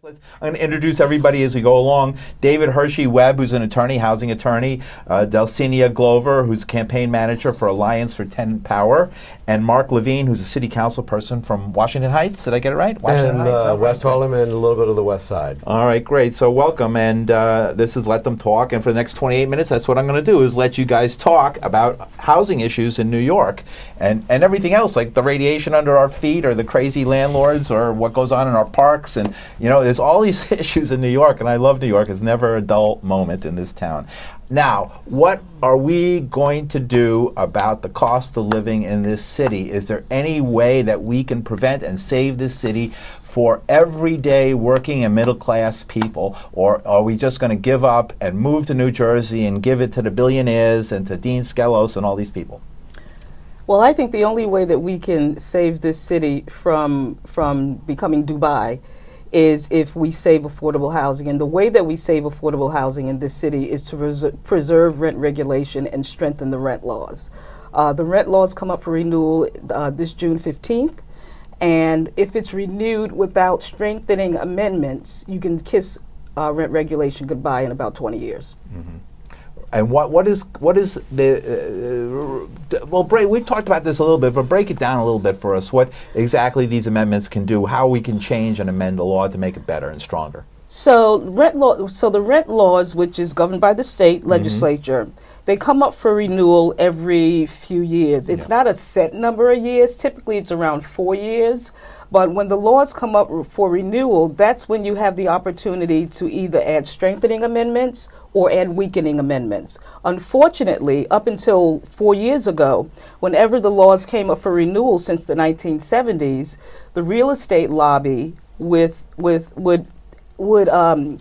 I'm going to introduce everybody as we go along. David Hershy-Webb, who's an attorney, housing attorney. Delsenia Grover, who's campaign manager for Alliance for Tenant Power. And Mark Levine, who's a city council person from Washington Heights. Did I get it right? Washington Heights, West Harlem and a little bit of the West Side. All right, great. So welcome. And this is Let Them Talk. And for the next 28 minutes, that's what I'm going to do, is let you guys talk about housing issues in New York and everything else, like the radiation under our feet or the crazy landlords or what goes on in our parks. And, you know, there's all these issues in New York, and I love New York. It's never a dull moment in this town. Now, what are we going to do about the cost of living in this city? Is there any way that we can prevent and save this city for everyday working and middle-class people? Or are we just going to give up and move to New Jersey and give it to the billionaires and to Dean Skelos and all these people? Well, I think the only way that we can save this city from becoming Dubai is if we save affordable housing. And the way that we save affordable housing in this city is to preserve rent regulation and strengthen the rent laws. The rent laws come up for renewal this June 15th. And if it's renewed without strengthening amendments, you can kiss rent regulation goodbye in about 20 years. Mm-hmm. And what is the well, we've talked about this a little bit, but break it down a little bit for us. What exactly these amendments can do, how we can change and amend the law to make it better and stronger. So the rent laws, which is governed by the state legislature, they come up for renewal every few years. It's not a set number of years. Typically, it's around 4 years. But when the laws come up for renewal, that's when you have the opportunity to either add strengthening amendments or add weakening amendments. Unfortunately, up until 4 years ago, whenever the laws came up for renewal since the 1970s, the real estate lobby would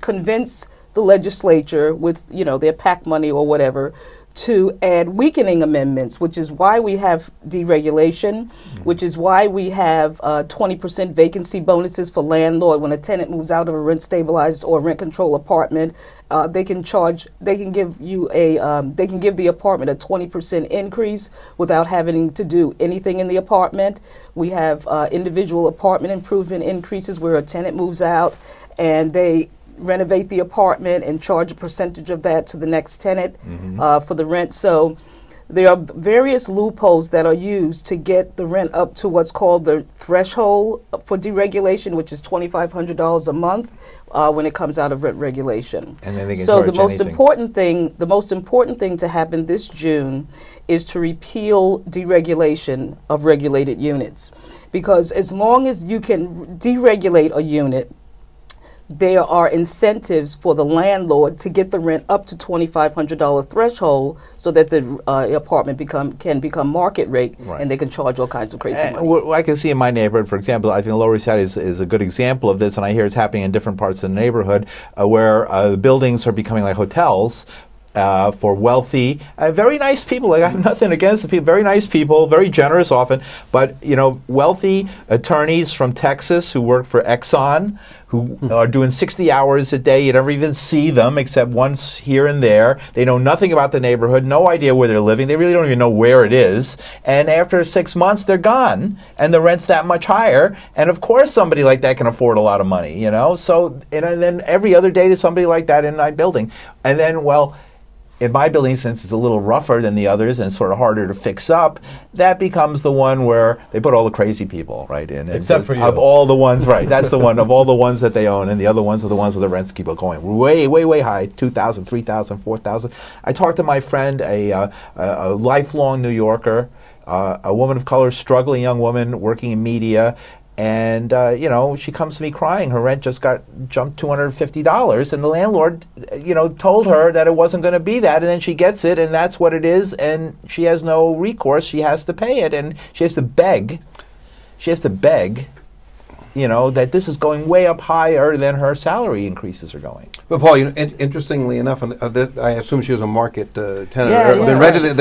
convince the legislature with, you know, their PAC money or whatever, to add weakening amendments, which is why we have deregulation, which is why we have 20% vacancy bonuses for landlord. When a tenant moves out of a rent stabilized or rent control apartment, they can give the apartment a 20% increase without having to do anything in the apartment. We have individual apartment improvement increases where a tenant moves out and they renovate the apartment and charge a percentage of that to the next tenant for the rent. So there are various loopholes that are used to get the rent up to what's called the threshold for deregulation, which is $2,500 a month when it comes out of rent regulation. And then they can so charge the most anything. the most important thing to happen this June is to repeal deregulation of regulated units, because as long as you can deregulate a unit, there are incentives for the landlord to get the rent up to $2,500 threshold so that the apartment can become market rate, and they can charge all kinds of crazy money. What I can see in my neighborhood, for example, I think the Lower East Side is a good example of this, and I hear it's happening in different parts of the neighborhood where the buildings are becoming like hotels. For wealthy, very nice people. Like, I have nothing against the people. Very nice people, very generous often. But, you know, wealthy attorneys from Texas who work for Exxon, who are doing 60 hours a day. You never even see them except once here and there. They know nothing about the neighborhood, no idea where they're living. They really don't even know where it is. And after 6 months, they're gone, and the rent's that much higher. And of course, somebody like that can afford a lot of money, you know. So, and then every other day to somebody like that in my building. And then, well, in my building, since it's a little rougher than the others and sort of harder to fix up, that becomes the one where they put all the crazy people right in. Except for you. Of all the ones, right, that's the one, of all the ones that they own, and the other ones are the ones where the rents keep going way, way, way high, 2,000, 3,000, 4,000. I talked to my friend, a lifelong New Yorker, a woman of color, struggling young woman working in media, and, you know, she comes to me crying. Her rent just got jumped $250, and the landlord, you know, told her that it wasn't going to be that, and then she gets it, and that's what it is, and she has no recourse. She has to pay it, and she has to beg. She has to beg, you know, that this is going way up higher than her salary increases are going. But Paul, you know, interestingly enough, I assume she was a market tenant. Yeah, Been rented.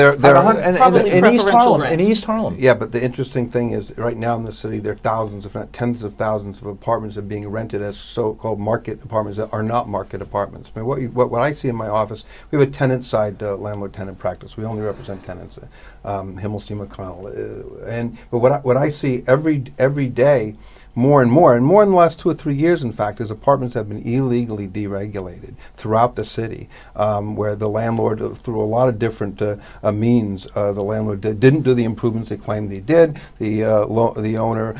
In East Harlem. In East Harlem. Yeah, but the interesting thing is, right now in the city, there are thousands, if not tens of thousands, of apartments that are being rented as so-called market apartments that are not market apartments. I mean, what I see in my office, we have a tenant-side landlord-tenant practice. We only represent tenants, Himmelstein McConnell, but what I see every day more and more in the last 2 or 3 years, in fact, as apartments have been illegally deregulated throughout the city, where the landlord, through a lot of different means, the landlord didn't do the improvements they claimed he did. The owner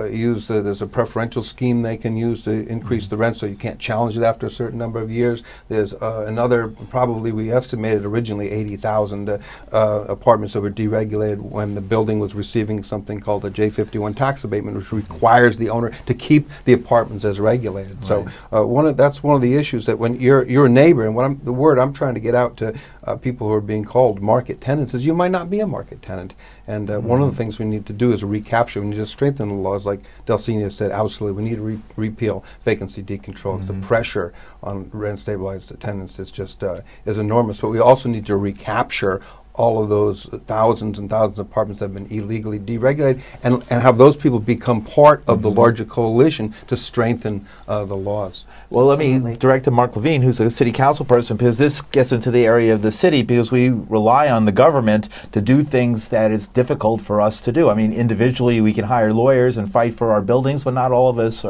used there's a preferential scheme they can use to increase the rent, so you can't challenge it after a certain number of years. There's another, probably we estimated originally 80,000 apartments that were deregulated when the building was receiving something called a J51 tax abatement, which requires the owner to keep the apartments as regulated. Right. So that's one of the issues, that when you're a neighbor, and the word I'm trying to get out to people who are being called market tenants is you might not be a market tenant. And one of the things we need to do is recapture. We need to strengthen the laws, like Delsenia said. Absolutely, we need to repeal vacancy decontrol. The pressure on rent stabilized tenants is just is enormous. But we also need to recapture all of those thousands and thousands of apartments that have been illegally deregulated, and have those people become part of the larger coalition to strengthen the laws. Well, let me direct to Mark Levine, who's a city council person, because this gets into the area of the city, because we rely on the government to do things that is difficult for us to do. I mean, individually we can hire lawyers and fight for our buildings, but not all of us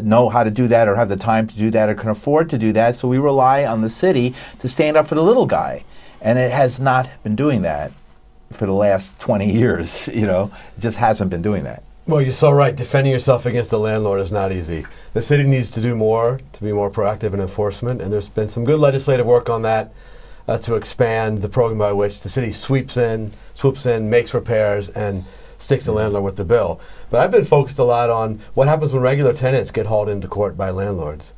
know how to do that, or have the time to do that, or can afford to do that. So we rely on the city to stand up for the little guy. And it has not been doing that for the last 20 years, you know. It just hasn't been doing that. Well, you're so right. Defending yourself against the landlord is not easy. The city needs to do more to be more proactive in enforcement, and there's been some good legislative work on that to expand the program by which the city swoops in, makes repairs, and sticks the landlord with the bill. But I've been focused a lot on what happens when regular tenants get hauled into court by landlords.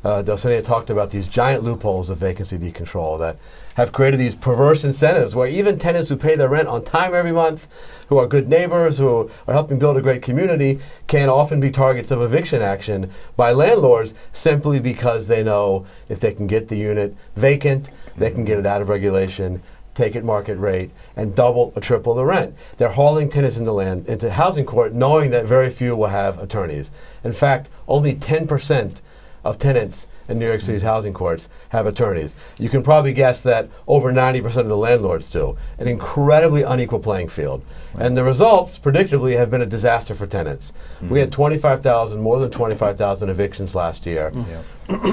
Delsenia talked about these giant loopholes of vacancy decontrol that have created these perverse incentives where even tenants who pay their rent on time every month, who are good neighbors, who are helping build a great community, can often be targets of eviction action by landlords simply because they know if they can get the unit vacant, they can get it out of regulation, take it market rate, and double or triple the rent. They're hauling tenants into housing court knowing that very few will have attorneys. In fact, only 10% of tenants in New York City's housing courts have attorneys. You can probably guess that over 90% of the landlords do. An incredibly unequal playing field. Right. And the results, predictably, have been a disaster for tenants. We had more than 25,000 evictions last year.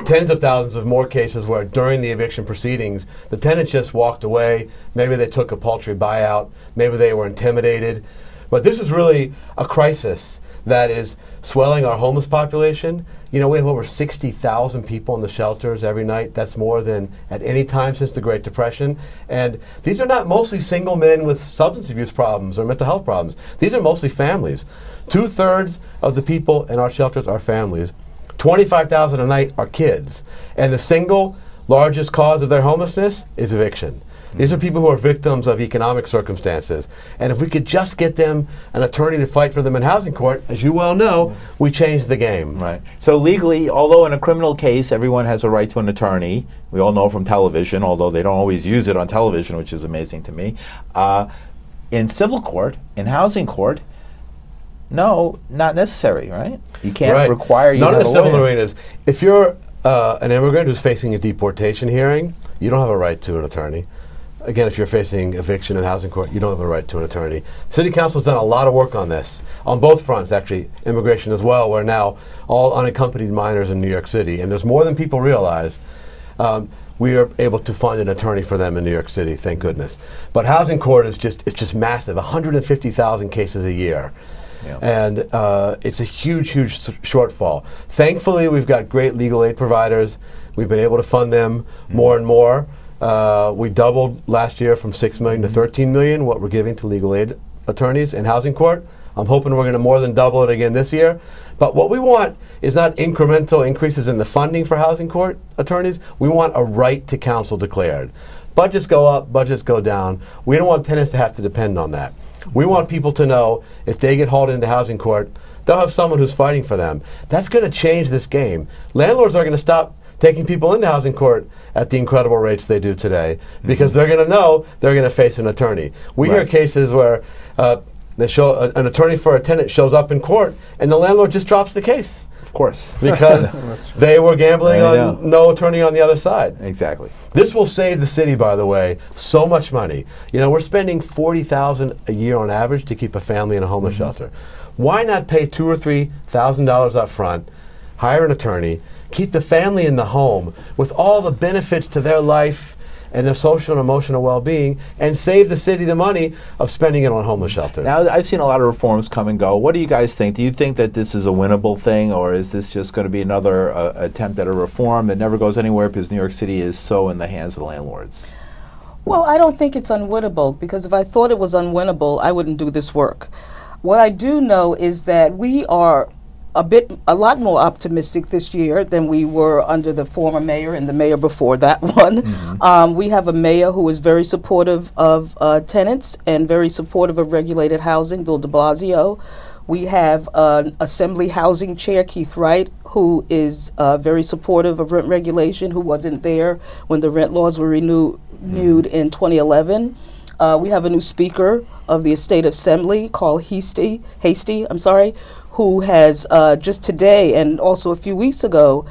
Tens of thousands of more cases where during the eviction proceedings, the tenant just walked away. Maybe they took a paltry buyout. Maybe they were intimidated. But this is really a crisis that is swelling our homeless population. You know, we have over 60,000 people in the shelters every night. That's more than at any time since the Great Depression. And these are not mostly single men with substance abuse problems or mental health problems. These are mostly families. 2/3 of the people in our shelters are families. 25,000 a night are kids. And the single largest cause of their homelessness is eviction. These are people who are victims of economic circumstances. And if we could just get them an attorney to fight for them in housing court, as you well know, we change the game. Right. So legally, although in a criminal case everyone has a right to an attorney, we all know from television, although they don't always use it on television, which is amazing to me, in civil court, in housing court, no, not necessary, right? You can't require you to have a lawyer. None of the civil arenas. If you're an immigrant who's facing a deportation hearing, you don't have a right to an attorney. Again, if you're facing eviction in housing court, you don't have a right to an attorney. City Council has done a lot of work on this, on both fronts, actually, immigration as well. We're now all unaccompanied minors in New York City, and there's more than people realize. We are able to fund an attorney for them in New York City, thank goodness. But housing court is just massive, 150,000 cases a year. Yeah. And it's a huge, huge shortfall. Thankfully, we've got great legal aid providers. We've been able to fund them more and more. We doubled last year from $6 million to $13 million what we're giving to legal aid attorneys in housing court. I'm hoping we're going to more than double it again this year. But what we want is not incremental increases in the funding for housing court attorneys. We want a right to counsel declared. Budgets go up, budgets go down. We don't want tenants to have to depend on that. We want people to know if they get hauled into housing court, they'll have someone who's fighting for them. That's going to change this game. Landlords are going to stop taking people into housing court at the incredible rates they do today because they're going to know they're going to face an attorney. We hear cases where an attorney for a tenant shows up in court and the landlord just drops the case. Of course. Because they were gambling on no attorney on the other side. Exactly. This will save the city, by the way, so much money. You know, we're spending $40,000 a year on average to keep a family in a homeless shelter. Why not pay $2,000 or $3,000 up front, hire an attorney, keep the family in the home with all the benefits to their life and their social and emotional well-being, and save the city the money of spending it on homeless shelters? Now, I've seen a lot of reforms come and go. What do you guys think? Do you think that this is a winnable thing, or is this just going to be another attempt at a reform that never goes anywhere because New York City is so in the hands of landlords? Well, I don't think it's unwinnable, because if I thought it was unwinnable, I wouldn't do this work. What I do know is that we are a lot more optimistic this year than we were under the former mayor and the mayor before that one. Mm-hmm. We have a mayor who is very supportive of tenants and very supportive of regulated housing, Bill de Blasio. We have an Assembly Housing Chair, Keith Wright, who is very supportive of rent regulation, who wasn't there when the rent laws were renewed in 2011. We have a new Speaker of the State Assembly, Carl Hasty, who has just today and also a few weeks ago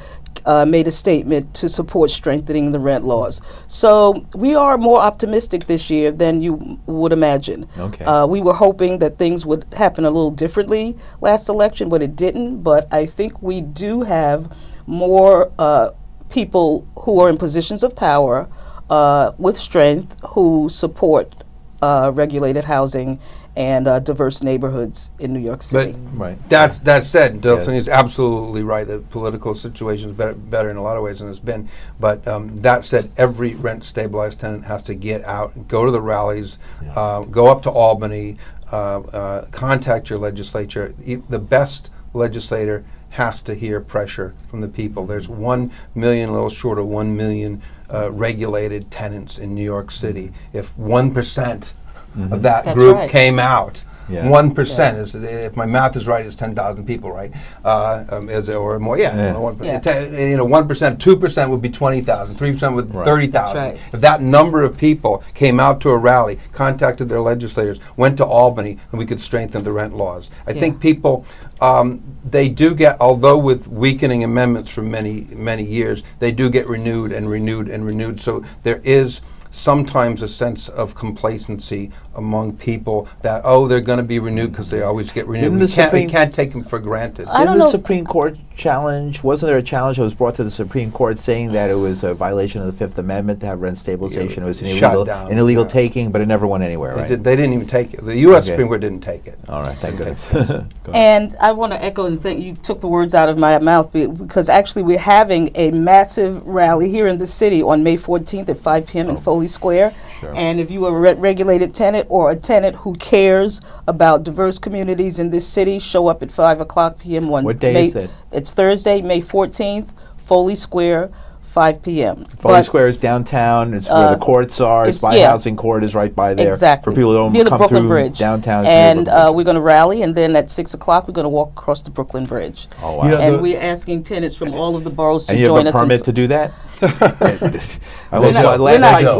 made a statement to support strengthening the rent laws. So we are more optimistic this year than you would imagine. Okay. We were hoping that things would happen a little differently last election, but it didn't. But I think we do have more people who are in positions of power with strength who support regulated housing and diverse neighborhoods in New York City. But that said, Delsenia is absolutely right. The political situation is better in a lot of ways than it's been. But that said, every rent-stabilized tenant has to get out, go to the rallies, go up to Albany, contact your legislature. The best legislator has to hear pressure from the people. There's 1 million, a little short of 1 million regulated tenants in New York City. If 1% of that group came out, 1% is, if my math is right, it's 10,000 people, right? Is it, or more? Yeah. 1%, 2% would be 20,000, 3% would be 30,000. Right. If that number of people came out to a rally, contacted their legislators, went to Albany, and we could strengthen the rent laws. I think people, they do get, although with weakening amendments for many years, they do get renewed and renewed and renewed. So there is sometimes a sense of complacency among people that, they're going to be renewed because they always get renewed. We can't take them for granted. Didn't the Supreme Court challenge, wasn't there a challenge that was brought to the Supreme Court saying that it was a violation of the Fifth Amendment to have rent stabilization? It was an illegal taking, but it never went anywhere, right? They didn't even take it. The U.S. Supreme Court didn't take it. All right, thank goodness. And I want to echo and think you took the words out of my mouth, because actually we're having a massive rally here in the city on May 14th at 5 p.m. in Foley Square. Sure. And if you are a regulated tenant or a tenant who cares about diverse communities in this city, show up at 5 o'clock p.m. on What day is it? It's Thursday, May 14th, Foley Square, 5 p.m. Foley Square is downtown. It's where the courts are. It's by Housing Court is right by there. Exactly. For people who don't near the come Brooklyn through Bridge. Downtown. And we're going to rally, and then at 6 o'clock we're going to walk across the Brooklyn Bridge. Oh, wow. And we're asking tenants from all of the boroughs to join us. And you have a permit to do that? We're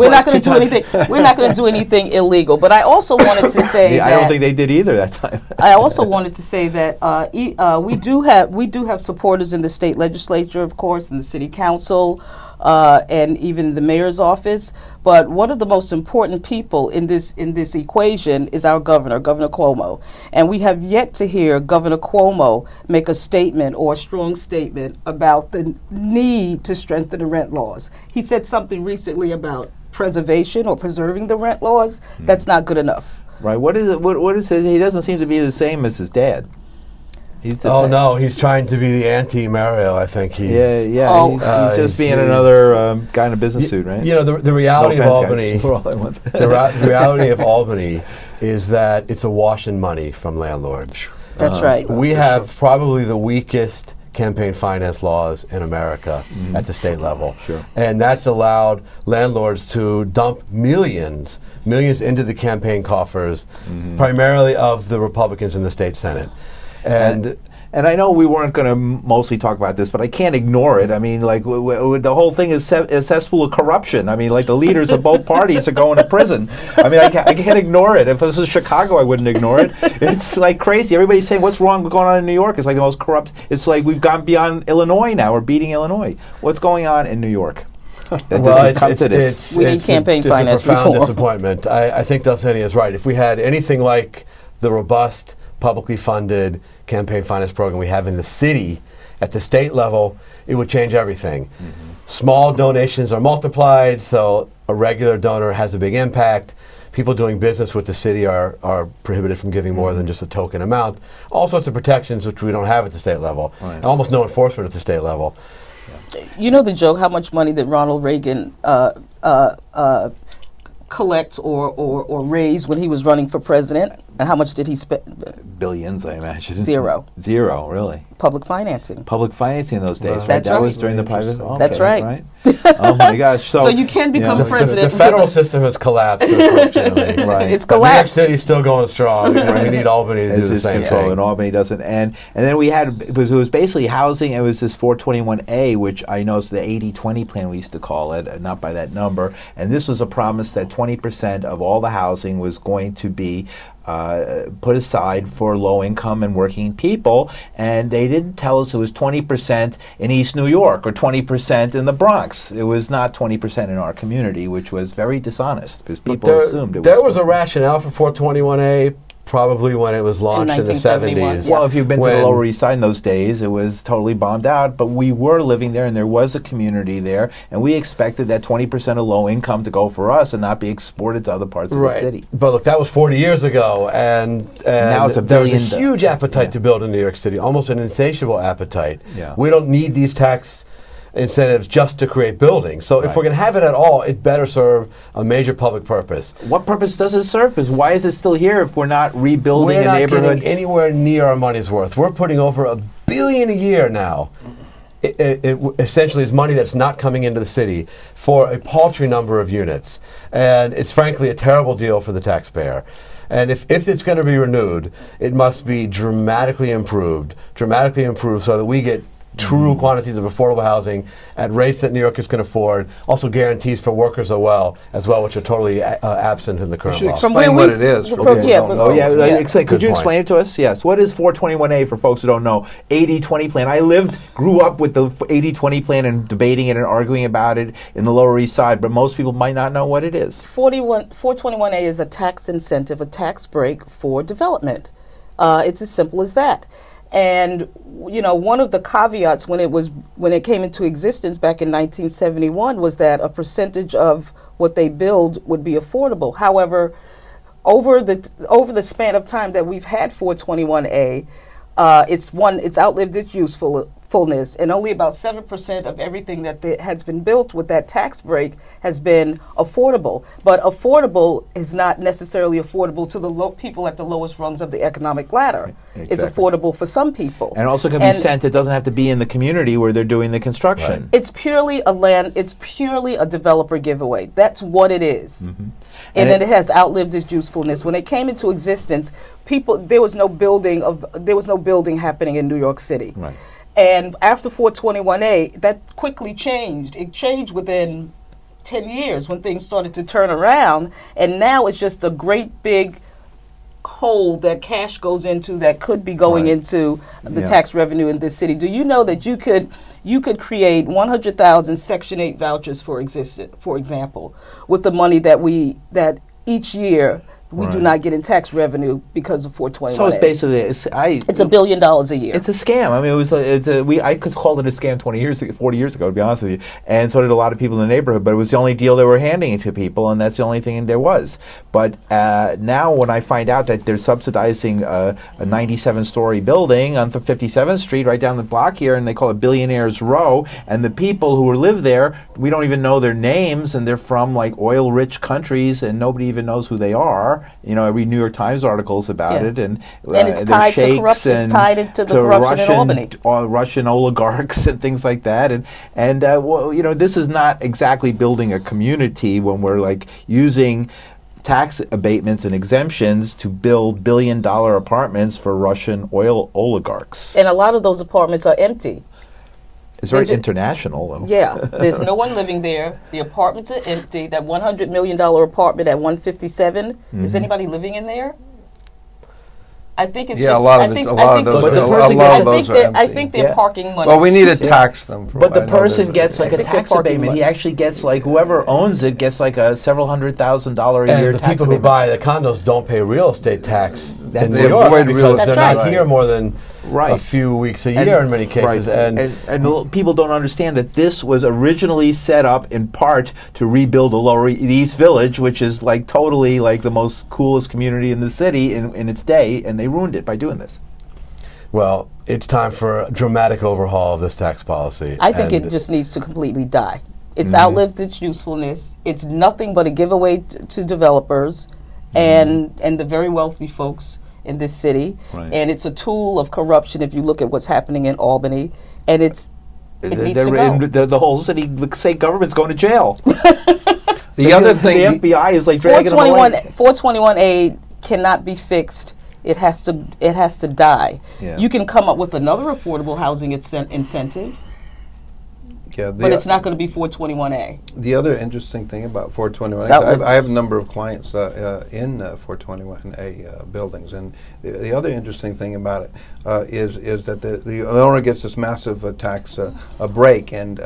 not going to do anything. We're not going to do anything illegal. But I also wanted to say I don't think they did either that time. I also wanted to say that we do have supporters in the state legislature, of course, in the city council, and even the mayor's office. But one of the most important people in this equation is our governor, Governor Cuomo. And we have yet to hear Governor Cuomo make a statement or a strong statement about the need to strengthen the rent laws. He said something recently about preservation or preserving the rent laws. That's not good enough. Right. What is it? What is it? He doesn't seem to be the same as his dad. No, he's trying to be the anti-Mario, I think. He's just being another guy in a business suit, right? You know, the reality of Albany, the reality of Albany is that it's awash in money from landlords. That's right. We have probably the weakest campaign finance laws in America at the state level. Sure. And that's allowed landlords to dump millions into the campaign coffers, primarily of the Republicans in the state Senate. And I know we weren't going to mostly talk about this, but I can't ignore it. I mean, like, the whole thing is a cesspool of corruption. I mean, like, the leaders of both parties are going to prison. I mean, I can't ignore it. If this was Chicago, I wouldn't ignore it. It's like crazy. Everybody's saying, what's wrong with going on in New York? It's like the most corrupt. It's like we've gone beyond Illinois now. We're beating Illinois. What's going on in New York? We need campaign finance reform. It's a profound reform. disappointment. I think Delsenia is right. If we had anything like the robust publicly funded campaign finance program we have in the city, at the state level, it would change everything. Small donations are multiplied, so a regular donor has a big impact. People doing business with the city are prohibited from giving more than just a token amount. All sorts of protections which we don't have at the state level. Right. Almost no enforcement at the state level. You know the joke, how much money did Ronald Reagan collect or raise when he was running for president? And how much did he spend? Billions, I imagine. Zero. Zero, really. Public financing. Public financing in those days, right? That's That right. was during the private. Okay, That's right. Oh my gosh! So you can become yeah. president. The federal system has collapsed, unfortunately. Right. It's But New York collapsed. City's still going strong. And we need Albany to do As the his same control, thing. and Albany doesn't. And then we had, it was basically housing. It was this 421A, which I know is the 80-20 plan we used to call it, not by that number. And this was a promise that 20% of all the housing was going to be put aside for low-income and working people, and they didn't tell us it was 20% in East New York or 20% in the Bronx. It was not 20% in our community, which was very dishonest because people assumed it was. There was a rationale for 421A. Probably when it was launched in the 1971. 70s. Well, if you've been to the when- Lower East Side in those days, it was totally bombed out. But we were living there, and there was a community there, and we expected that 20% of low income to go for us and not be exported to other parts of the city. But look, that was 40 years ago, and Now it's a there's a billion. huge appetite to build in New York City, almost an insatiable appetite. Yeah. We don't need these tax incentives just to create buildings. So if Right. we're going to have it at all, it better serve a major public purpose. What purpose does it serve? Because why is it still here if we're not rebuilding We're a not neighborhood? getting anywhere near our money's worth. We're putting over $1 billion a year now. It essentially is money that's not coming into the city for a paltry number of units. And it's frankly a terrible deal for the taxpayer. And if it's going to be renewed, it must be dramatically improved so that we get true quantities of affordable housing at rates that New Yorkers can afford, also guarantees for workers as well, which are totally absent in the current law. Explain where we what s- it is. from- for people who yeah, don't but- know. Oh, yeah. Yeah. Could Good you point. explain it to us? Yes. What is 421A for folks who don't know? 80-20 plan. I grew up with the 80-20 plan and debating it and arguing about it in the Lower East Side, but most people might not know what it is. 421A is a tax incentive, a tax break for development. It's as simple as that. And you know, one of the caveats when it came into existence back in 1971 was that a percentage of what they build would be affordable. However, over the span of time that we've had 421A, it's outlived its usefulness, and only about 7% of everything that has been built with that tax break has been affordable. But affordable is not necessarily affordable to the people at the lowest rungs of the economic ladder. Exactly. It's affordable for some people. And also can be sent. It doesn't have to be in the community where they're doing the construction. It's purely a developer giveaway. That's what it is. And And then it has outlived its usefulness. When it came into existence, there was no building happening in New York City. Right. And after 421A, that quickly changed. It changed within 10 years when things started to turn around, and now it's just a great big hole that cash goes into that could be going Right. into the Yeah. tax revenue in this city. Do you know that you could create 100,000 Section 8 vouchers for example, with the money that each year we do Right. not get in tax revenue because of 421A. So it's basically it's $1 billion a year. It's a scam. I mean, I could call it a scam 40 years ago, to be honest with you, and so did a lot of people in the neighborhood. But it was the only deal they were handing it to people, and that's the only thing there was. But now, when I find out that they're subsidizing a 97-story building on 57th Street, right down the block here, and they call it Billionaires Row, and the people who live there, we don't even know their names, and they're from like oil-rich countries, and nobody even knows who they are. You know, every New York Times articles about Yeah. it, and it's they're tied to sheikhs corruption. It's and tied into the to corruption in Albany. Russian oligarchs and things like that, and well, you know, this is not exactly building a community when we're like using tax abatements and exemptions to build billion-dollar apartments for Russian oil oligarchs. And a lot of those apartments are empty. It's very They're international, though. Yeah, there's no one living there. The apartments are empty. That $100 million apartment at 157, is anybody living in there? I think it's Yeah, just, a lot I of think, a I lot think of those. But the A person lot gets- of those are I empty. think they're Yeah. parking money. Well, we need to tax them. For But the I know person there's gets like a think they're tax parking abatement. money. He actually gets like, whoever owns it gets like a several $100,000 a year And the tax people who abatement. buy the condos don't pay real estate tax in They New York avoid because real they're estate. not here more than Right. a few weeks a year in many cases. Right. And people don't understand that this was originally set up in part to rebuild the Lower East Village, which is like totally like the most coolest community in the city in its day, and they ruined it by doing this. Well, it's time for a dramatic overhaul of this tax policy. I think And it just needs to completely die. It's outlived its usefulness. It's nothing but a giveaway to developers and the very wealthy folks in this city. Right. And it's a tool of corruption if you look at what's happening in Albany. And it needs to go. The whole city, the state government's going to jail. The other thing, the FBI is like dragging them away. 421A cannot be fixed. It has to die. Yeah. You can come up with another affordable housing incentive, yeah, but it's not going to be 421A. the other interesting thing about 421, It's outlived. I have a number of clients in 421A buildings, and the other interesting thing about it is that the owner gets this massive tax break, and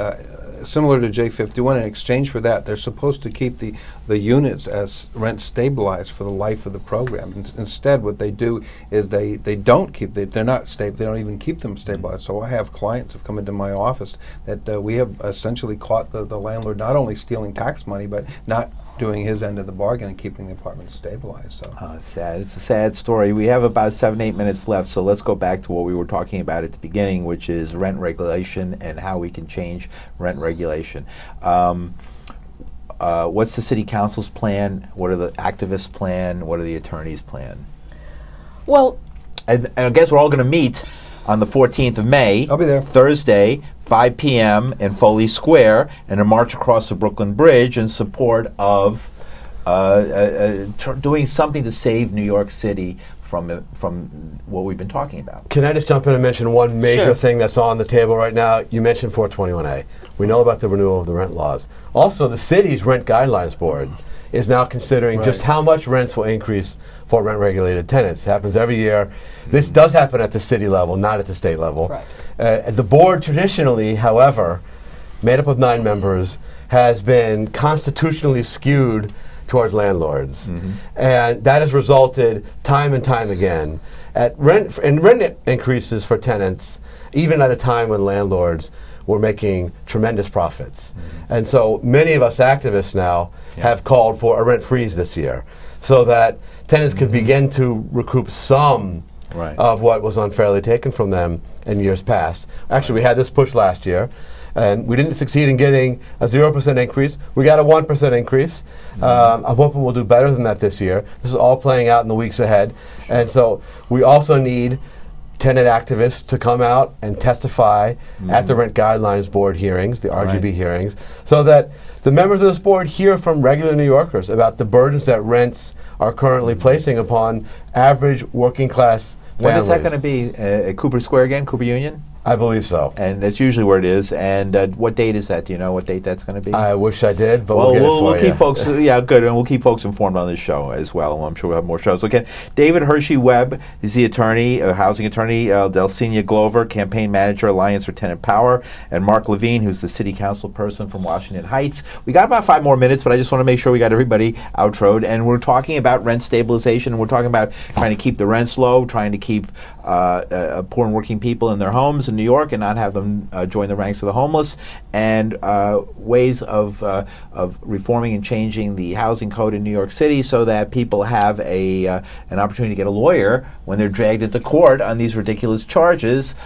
similar to J51, in exchange for that, they're supposed to keep the units as rent stabilized for the life of the program. And instead, what they do is they don't keep they're not stable. They don't even keep them stabilized. So I have clients who've come into my office that we have essentially caught the landlord not only stealing tax money, but not doing his end of the bargain and keeping the apartment stabilized. So It's sad. It's a sad story. We have about 7-8 minutes left, so let's go back to what we were talking about at the beginning, which is rent regulation and how we can change rent regulation. What's the city council's plan? What are the activists' plan? What are the attorneys' plan? Well, And I guess we're all going to meet on the 14th of May. I'll be there. Thursday, 5 p.m. in Foley Square, and a march across the Brooklyn Bridge in support of doing something to save New York City from what we've been talking about. Can I just jump in and mention one major Sure. thing that's on the table right now? You mentioned 421A. We know about the renewal of the rent laws. Also, the city's Rent Guidelines Board is now considering just how much rents will increase for rent-regulated tenants. It happens every year. This does happen at the city level, not at the state level. Right. The board traditionally, however, made up of 9 members, has been constitutionally skewed towards landlords. And that has resulted time and time again at rent increases for tenants, even at a time when landlords were making tremendous profits. And so many of us activists now have called for a rent freeze this year so that tenants could begin to recoup some of what was unfairly taken from them in years past. Actually, we had this push last year, and we didn't succeed in getting a 0% increase. We got a 1% increase. I'm hoping we'll do better than that this year. This is all playing out in the weeks ahead. And so we also need tenant activists to come out and testify at the Rent Guidelines Board hearings, the RGB hearings, so that the members of this board hear from regular New Yorkers about the burdens that rents are currently placing upon average working class families. When is that going to be? At Cooper Square again? Cooper Union? I believe so. And that's usually where it is. And what date is that? Do you know what date that's going to be? I wish I did, but well, we'll get it for we'll you. keep folks, good, and we'll keep folks informed on this show as well. And I'm sure we'll have more shows. Okay, David Hershy-Webb is the attorney, housing attorney, Delsenia Grover, campaign manager, Alliance for Tenant Power, and Mark Levine, who's the city council person from Washington Heights. We got about 5 more minutes, but I just want to make sure we got everybody outroed. And we're talking about rent stabilization, and we're talking about trying to keep the rents low, trying to keep poor and working people in their homes in New York and not have them join the ranks of the homeless, and ways of reforming and changing the housing code in New York City so that people have an opportunity to get a lawyer when they're dragged into court on these ridiculous charges.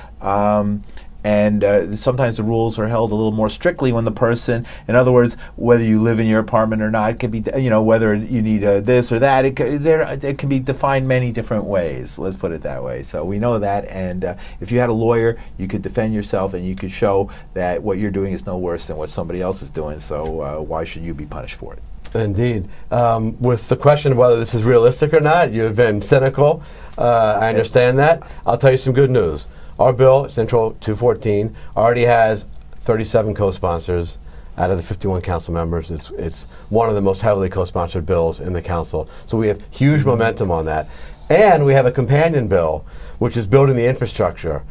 And sometimes the rules are held a little more strictly when the person, in other words, whether you live in your apartment or not, it could be, whether you need this or that, it can be defined many different ways, let's put it that way. So we know that, and if you had a lawyer, you could defend yourself and you could show that what you're doing is no worse than what somebody else is doing, so why should you be punished for it? Indeed. With the question of whether this is realistic or not, you've been cynical. I understand that. I'll tell you some good news. Our bill, Central 214, already has 37 co-sponsors out of the 51 council members. It's one of the most heavily co-sponsored bills in the council. So we have huge momentum on that. And we have a companion bill, which is building the infrastructure.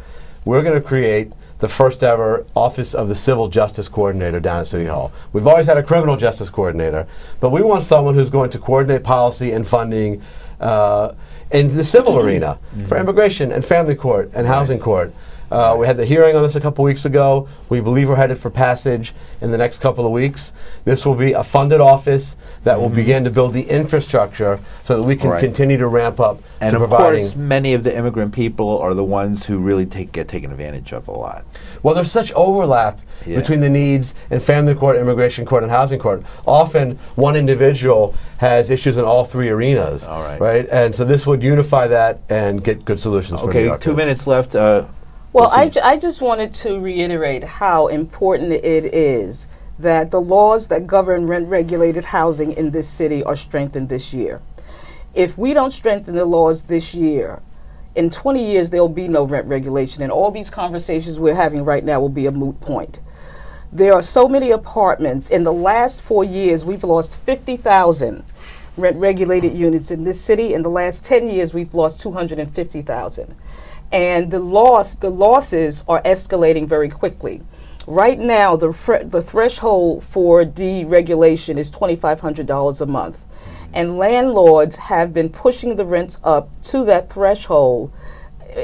We're going to create the first ever Office of the Civil Justice Coordinator down at City Hall. We've always had a criminal justice coordinator, but we want someone who's going to coordinate policy and funding in the civil arena for immigration and family court and housing court. We had the hearing on this a couple weeks ago. We believe we're headed for passage in the next couple of weeks. This will be a funded office that will begin to build the infrastructure so that we can continue to ramp up And to of providing. course, many of the immigrant people are the ones who really get taken advantage of a lot. Well, there's such overlap between the needs in family court, immigration court, and housing court. Often, one individual has issues in all three arenas. All right. Right? And so this would unify that and get good solutions for New Okay, Yorkers. 2 minutes left. Well, I just wanted to reiterate how important it is that the laws that govern rent-regulated housing in this city are strengthened this year. If we don't strengthen the laws this year, in 20 years there will be no rent regulation, and all these conversations we're having right now will be a moot point. There are so many apartments. In the last 4 years, we've lost 50,000 rent-regulated units in this city. In the last 10 years, we've lost 250,000. And the losses are escalating very quickly. Right now, the threshold for deregulation is $2,500 a month. And landlords have been pushing the rents up to that threshold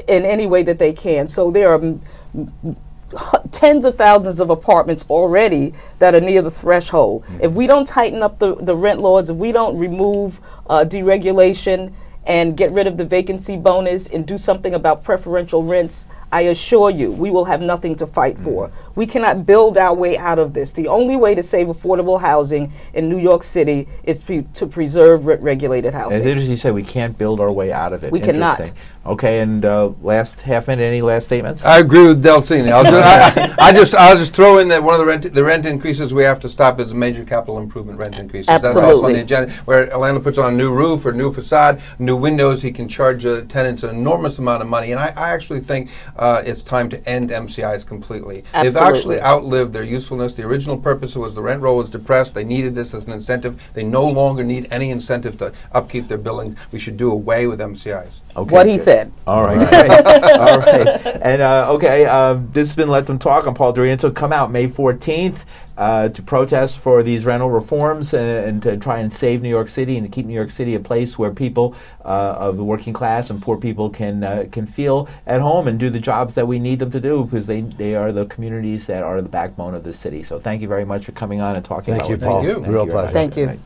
in any way that they can. So there are tens of thousands of apartments already that are near the threshold. If we don't tighten up the rent laws, if we don't remove deregulation and get rid of the vacancy bonus and do something about preferential rents, I assure you, we will have nothing to fight for. We cannot build our way out of this. The only way to save affordable housing in New York City is to preserve regulated housing. It's interesting you say we can't build our way out of it. We cannot. Interesting. Okay, and last half minute, any last statements? I agree with Delsenia. I'll just throw in that one of the rent increases we have to stop is a major capital improvement rent increases. That's also on Absolutely. the agenda. Where a landlord puts on a new roof or new facade, new windows, he can charge tenants an enormous amount of money. And I actually think it's time to end MCIs completely. They've Absolutely. actually outlived their usefulness. The original purpose was the rent roll was depressed. They needed this as an incentive. They no longer need any incentive to upkeep their building. We should do away with MCIs. Okay, What he good. said. All right. All right. And this has been Let Them Talk. I'm Paul Doriento. Come out May 14th to protest for these rental reforms and to try and save New York City and to keep New York City a place where people of the working class and poor people can feel at home and do the jobs that we need them to do, because they are the communities that are the backbone of the city. So thank you very much for coming on and talking Thank about you, it. Paul. Thank you. Real very pleasure. much. Thank you. Right.